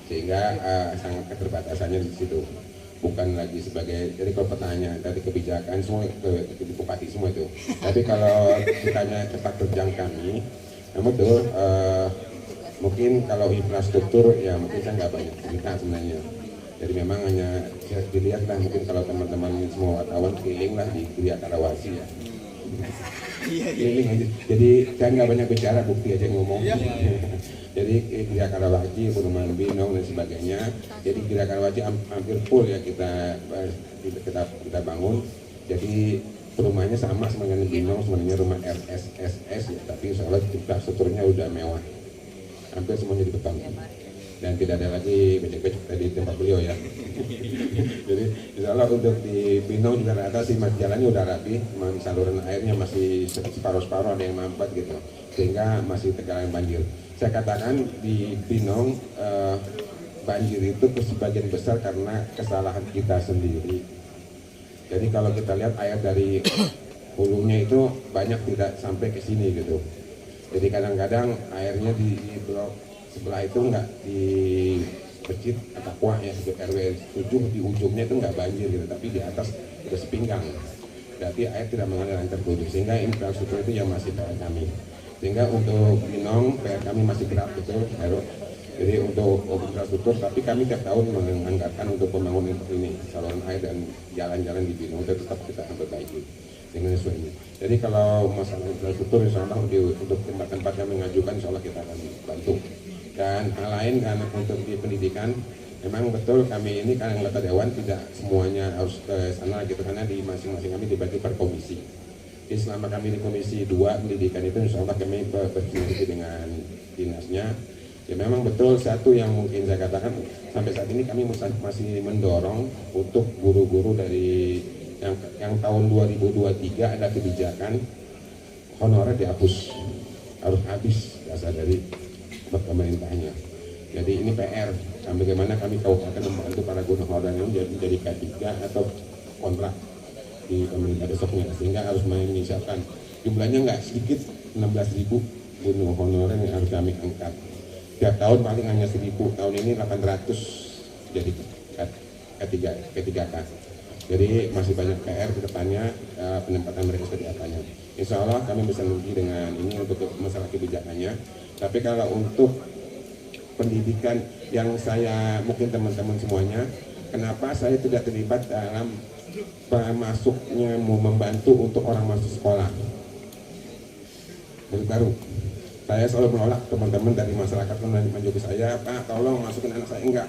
sehingga sangat keterbatasannya di situ. Bukan lagi sebagai, jadi kalau pertanyaan tadi kebijakan semua ke bupati semua itu. Tapi kalau ditanya tempat kerjaan kami, namun betul mungkin kalau infrastruktur ya mungkin saya nggak banyak cerita sebenarnya. Jadi memang hanya dilihat lah, mungkin kalau teman-teman semua wartawan keliling lah di Gria Karawasi ya. Keliling aja. Jadi saya nggak banyak bicara, bukti aja ngomong. Jadi Gria Karawaci, perumahan Binong dan sebagainya. Jadi Gria Karawaci hampir full ya kita bangun. Jadi perumahannya sama dengan Binong, sebenarnya rumah RSSS ya, tapi soalnya infrastrukturnya udah mewah. Hampir semuanya di beton. Dan tidak ada lagi becek-becek tadi tempat beliau ya. Jadi insya Allah untuk di Binong juga rata sih, jalannya udah rapi, saluran airnya masih separuh-separuh ada yang mampet gitu, sehingga masih terkadang banjir. Saya katakan di Binong banjir itu sebagian besar karena kesalahan kita sendiri. Jadi kalau kita lihat air dari hulunya itu banyak tidak sampai ke sini gitu. Jadi kadang-kadang airnya di blok sebelah itu nggak di masjid Takwa ya, di RW 7 di ujungnya itu nggak banjir gitu, tapi di atas udah sepinggang. Berarti air tidak mengalir lancar ke ujung, sehingga infrastruktur itu yang masih PR kami. Sehingga untuk Binong PR kami masih berat betul, Hero. Jadi untuk infrastruktur, tapi kami tiap tahun menganggarkan untuk pembangunan ini saluran air dan jalan-jalan di Binong itu tetap kita akan perbaiki dengan sesuai ini. Jadi kalau masalah infrastruktur insya Allah untuk tempat-tempat yang mengajukan insya Allah kita akan bantu. Dan hal lain karena untuk di pendidikan memang betul kami ini kan anggota dewan tidak semuanya harus ke sana gitu, karena di masing-masing kami dibagi per komisi. Jadi selama kami di komisi 2 pendidikan itu insya Allah kami bersinergi dengan dinasnya. Ya memang betul satu yang mungkin saya katakan sampai saat ini kami masih mendorong untuk guru-guru dari yang tahun 2023 ada kebijakan honorer dihapus, harus habis dasar dari pemerintahnya. Jadi ini PR, bagaimana kami kabupaten membantu para guru honorer ini menjadi K3 atau kontrak di pemerintah besoknya, sehingga harus menyiapkan jumlahnya nggak sedikit, 16.000 guru honorer yang harus kami angkat. Tiap tahun paling hanya 1.000, tahun ini 800 jadi K3K. Jadi masih banyak PR ke depannya, penempatan mereka seperti apanya. Insya Allah kami bisa lebih dengan ini untuk masalah kebijakannya. Tapi kalau untuk pendidikan yang saya, mungkin teman-teman semuanya, kenapa saya tidak terlibat dalam masuknya mau membantu untuk orang masuk sekolah baru. Saya selalu menolak teman-teman dari masyarakat menunjuk ke saya, Pak tolong masukin anak saya, enggak.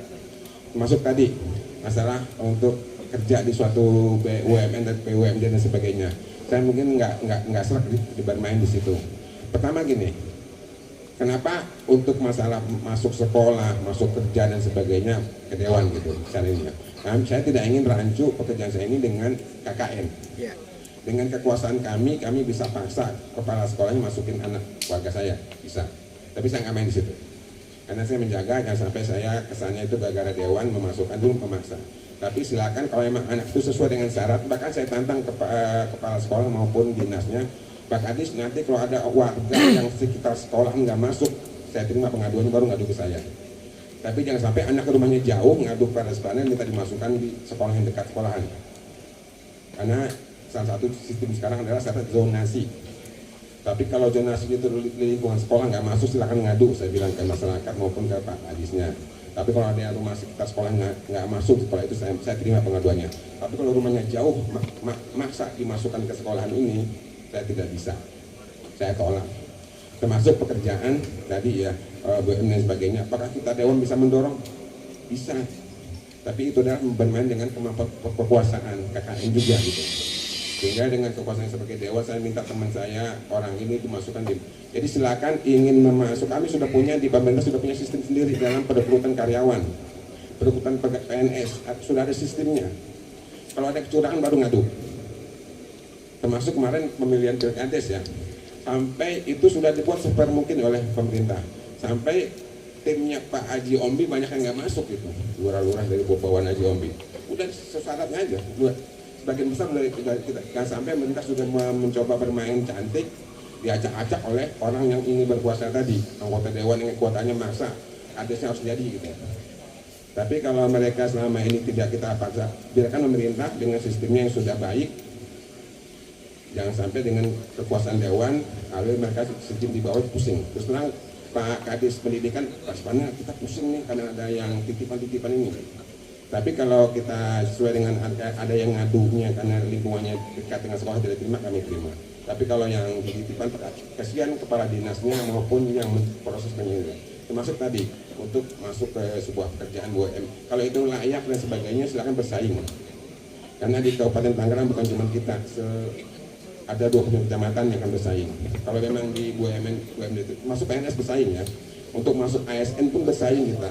Masuk tadi masalah untuk kerja di suatu BUMN dan BUMD dan sebagainya. Saya mungkin nggak serak di bermain di situ. Pertama gini, kenapa untuk masalah masuk sekolah, masuk kerja dan sebagainya ke dewan gitu caranya. Saya tidak ingin rancu pekerjaan saya ini dengan KKN. Dengan kekuasaan kami bisa paksa kepala sekolahnya masukin anak keluarga saya, bisa. Tapi saya nggak main di situ. Karena saya menjaga jangan sampai saya kesannya itu gara-gara dewan memasukkan dulu memaksa. Tapi silakan kalau memang anak itu sesuai dengan syarat, bahkan saya tantang kepala sekolah maupun dinasnya, Pak Kadis nanti kalau ada warga yang sekitar sekolah nggak masuk, saya terima pengaduannya baru ngadu ke saya. Tapi jangan sampai anak ke rumahnya jauh ngadu pada sekolahnya minta dimasukkan di sekolah yang dekat sekolahan. Karena salah satu sistem sekarang adalah syarat zonasi. Tapi kalau zonasi itu di lingkungan sekolah nggak masuk, silakan ngadu, saya bilang ke masyarakat maupun ke Pak Kadisnya. Tapi kalau ada rumah sekitar sekolah nggak masuk sekolah itu, saya terima pengaduannya. Tapi kalau rumahnya jauh maksa dimasukkan ke sekolahan ini, saya tidak bisa, saya tolak. Termasuk pekerjaan tadi ya, BUMN dan sebagainya. Apakah kita dewan bisa mendorong? Bisa. Tapi itu adalah bermain dengan kemampuan kekuasaan KKN juga gitu. Sehingga dengan kekuasaan sebagai dewan, saya minta teman saya orang ini dimasukkan di. Jadi silakan ingin memasuk, kami sudah punya di pemerintah sudah punya sistem sendiri dalam perekrutan karyawan, perekrutan PNS, sudah ada sistemnya. Kalau ada kecurangan baru ngadu. Termasuk kemarin pemilihan pilkades ya, sampai itu sudah dibuat super mungkin oleh pemerintah. Sampai timnya Pak Haji Ombi banyak yang nggak masuk gitu, lurah-lurah dari bawaan Haji Ombi. Udah sesyaratnya aja. Sebagian besar dari kita sampai pemerintah sudah mencoba bermain cantik, diacak-acak oleh orang yang ingin berkuasa tadi, anggota dewan yang kuotanya maksa. adresnya harus jadi gitu. Tapi kalau mereka selama ini tidak kita paksa, biarkan pemerintah dengan sistemnya yang sudah baik, jangan sampai dengan kekuasaan dewan, lalu mereka sistem di bawah pusing. Terus terang Pak Kadis Pendidikan, Paspannya kita pusing nih karena ada yang titipan-titipan ini. Tapi kalau kita sesuai dengan ada yang ngadunya karena lingkungannya dekat dengan sekolah tidak terima, kami terima. Tapi kalau yang titipan, kasihan kepala dinasnya maupun yang proses penyelenggaraan. Termasuk tadi untuk masuk ke sebuah pekerjaan BUMN. Kalau itu layak dan sebagainya silakan bersaing. Karena di Kabupaten Tangerang bukan cuma kita, ada 20 kecamatan yang akan bersaing. Kalau memang di BUMN itu masuk PNS bersaing ya. Untuk masuk ASN pun bersaing kita.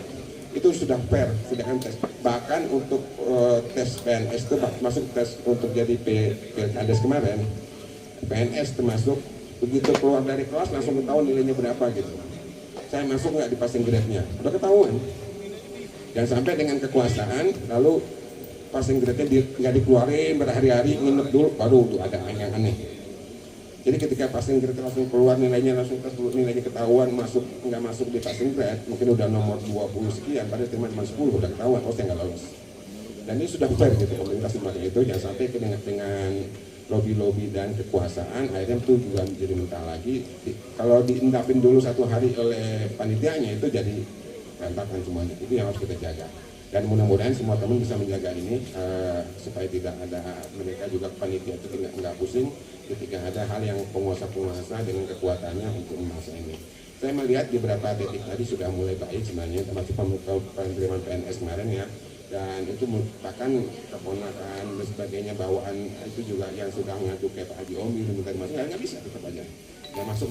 Itu sudah fair, sudah tes. Bahkan untuk tes PNS itu masuk tes untuk jadi Pilkades kemarin, PNS termasuk begitu keluar dari kelas langsung ketahuan nilainya berapa gitu. Saya masuk nggak di passing grade-nya, udah ketahuan. Jangan sampai dengan kekuasaan lalu passing grade-nya nggak dikeluarin berhari-hari nginep dulu, baru tuh ada yang aneh. Jadi ketika passing grade langsung keluar nilainya langsung tes dulu, nilainya ketahuan masuk nggak masuk di passing grade, mungkin udah nomor 20 sekian, padahal cuma 10 udah ketahuan, oh saya nggak lolos. Dan ini sudah fair gitu pemerintah semacam itu, jangan sampai dengan lobby-lobby dan kekuasaan akhirnya itu juga menjadi mentah lagi. Kalau diendapin dulu satu hari oleh panitianya itu jadi berantakan semuanya. Itu yang harus kita jaga. Dan mudah-mudahan semua teman bisa menjaga ini supaya tidak ada mereka juga panitia itu nggak pusing ketika ada hal yang penguasa-penguasa dengan kekuatannya untuk memaksa ini. Saya melihat di beberapa titik tadi sudah mulai baik sebenarnya, termasuk penerimaan PNS kemarin ya. Dan itu bahkan keponakan dan sebagainya bawaan itu juga yang sudah ngadu kayak Pak Haji Omi dan nggak bisa tetap aja. Yang masuk